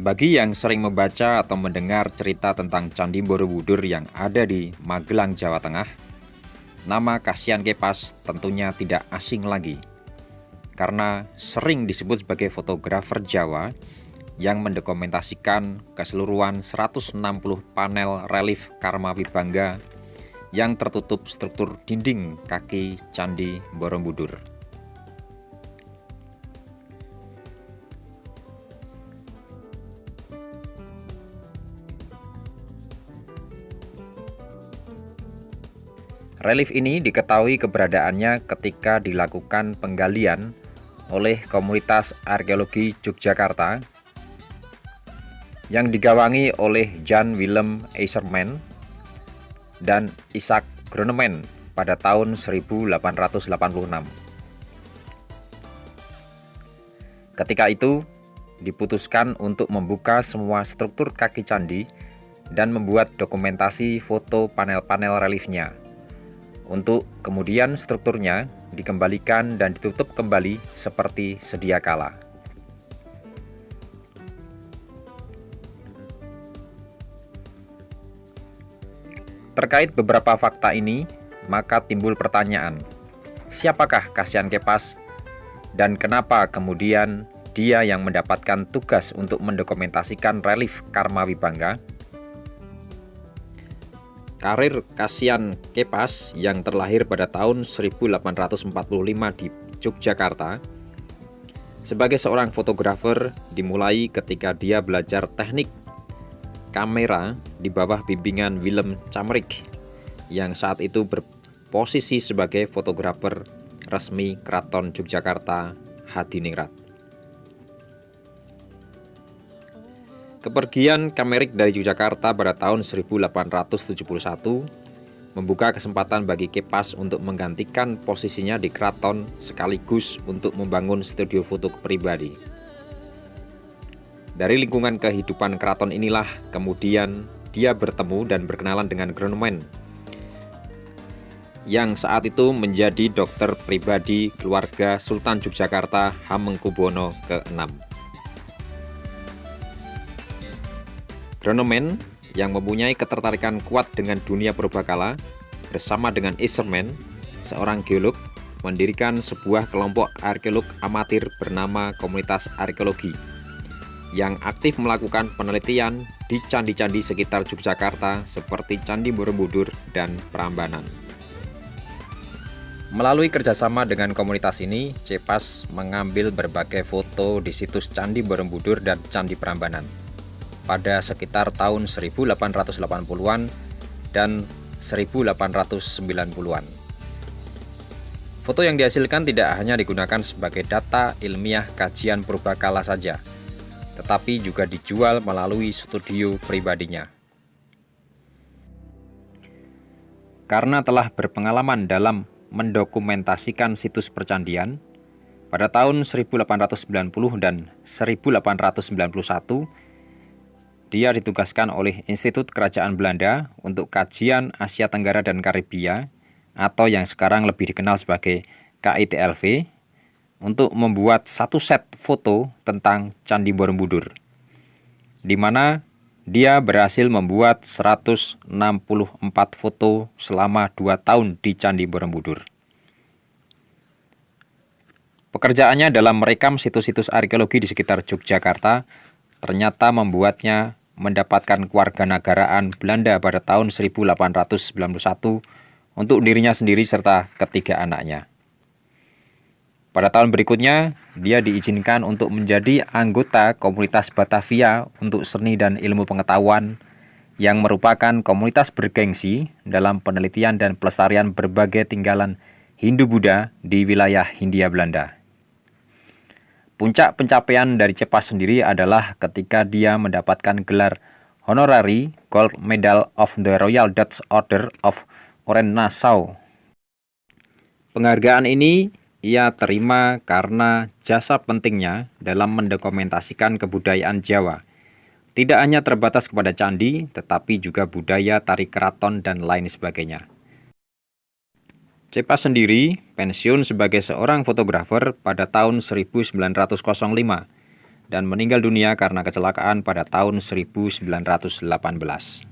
Bagi yang sering membaca atau mendengar cerita tentang Candi Borobudur yang ada di Magelang, Jawa Tengah, nama Kasian Kepas tentunya tidak asing lagi, karena sering disebut sebagai fotografer Jawa yang mendokumentasikan keseluruhan 160 panel relief Karma Wibangga yang tertutup struktur dinding kaki Candi Borobudur. Relief ini diketahui keberadaannya ketika dilakukan penggalian oleh Komunitas Arkeologi Yogyakarta yang digawangi oleh Jan Willem IJzerman dan Isaac Groneman pada tahun 1886. Ketika itu, diputuskan untuk membuka semua struktur kaki candi dan membuat dokumentasi foto panel-panel reliefnya, untuk kemudian strukturnya dikembalikan dan ditutup kembali seperti sedia kala. Terkait beberapa fakta ini, maka timbul pertanyaan, siapakah Kasian Kepas dan kenapa kemudian dia yang mendapatkan tugas untuk mendokumentasikan relief Karma Wibangga? Karir Kasian Kepas yang terlahir pada tahun 1845 di Yogyakarta sebagai seorang fotografer dimulai ketika dia belajar teknik kamera di bawah bimbingan Willem Camerik yang saat itu berposisi sebagai fotografer resmi Keraton Yogyakarta Hadiningrat. Kepergian Camerik dari Yogyakarta pada tahun 1871 membuka kesempatan bagi Kepas untuk menggantikan posisinya di keraton sekaligus untuk membangun studio foto pribadi. Dari lingkungan kehidupan keraton inilah kemudian dia bertemu dan berkenalan dengan Groneman yang saat itu menjadi dokter pribadi keluarga Sultan Yogyakarta Hamengkubuwono ke-6. Groneman yang mempunyai ketertarikan kuat dengan dunia purbakala bersama dengan IJzerman, seorang geolog, mendirikan sebuah kelompok arkeolog amatir bernama Komunitas Arkeologi yang aktif melakukan penelitian di candi-candi sekitar Yogyakarta seperti Candi Borobudur dan Prambanan. Melalui kerjasama dengan komunitas ini, Kepas mengambil berbagai foto di situs Candi Borobudur dan Candi Prambanan pada sekitar tahun 1880-an dan 1890-an. Foto yang dihasilkan tidak hanya digunakan sebagai data ilmiah kajian purbakala saja, tetapi juga dijual melalui studio pribadinya. Karena telah berpengalaman dalam mendokumentasikan situs percandian, pada tahun 1890 dan 1891, dia ditugaskan oleh Institut Kerajaan Belanda untuk kajian Asia Tenggara dan Karibia atau yang sekarang lebih dikenal sebagai KITLV untuk membuat satu set foto tentang Candi Borobudur, di mana dia berhasil membuat 164 foto selama 2 tahun di Candi Borobudur. Pekerjaannya dalam merekam situs-situs arkeologi di sekitar Yogyakarta ternyata membuatnya mendapatkan kewarganegaraan Belanda pada tahun 1891 untuk dirinya sendiri serta ketiga anaknya. Pada tahun berikutnya, dia diizinkan untuk menjadi anggota komunitas Batavia untuk seni dan ilmu pengetahuan yang merupakan komunitas bergengsi dalam penelitian dan pelestarian berbagai tinggalan Hindu-Buddha di wilayah Hindia Belanda. Puncak pencapaian dari Kepas sendiri adalah ketika dia mendapatkan gelar honorary Gold Medal of the Royal Dutch Order of Orange-Nassau. Penghargaan ini ia terima karena jasa pentingnya dalam mendokumentasikan kebudayaan Jawa. Tidak hanya terbatas kepada candi, tetapi juga budaya tari keraton dan lain sebagainya. Kepas sendiri pensiun sebagai seorang fotografer pada tahun 1905 dan meninggal dunia karena kecelakaan pada tahun 1918.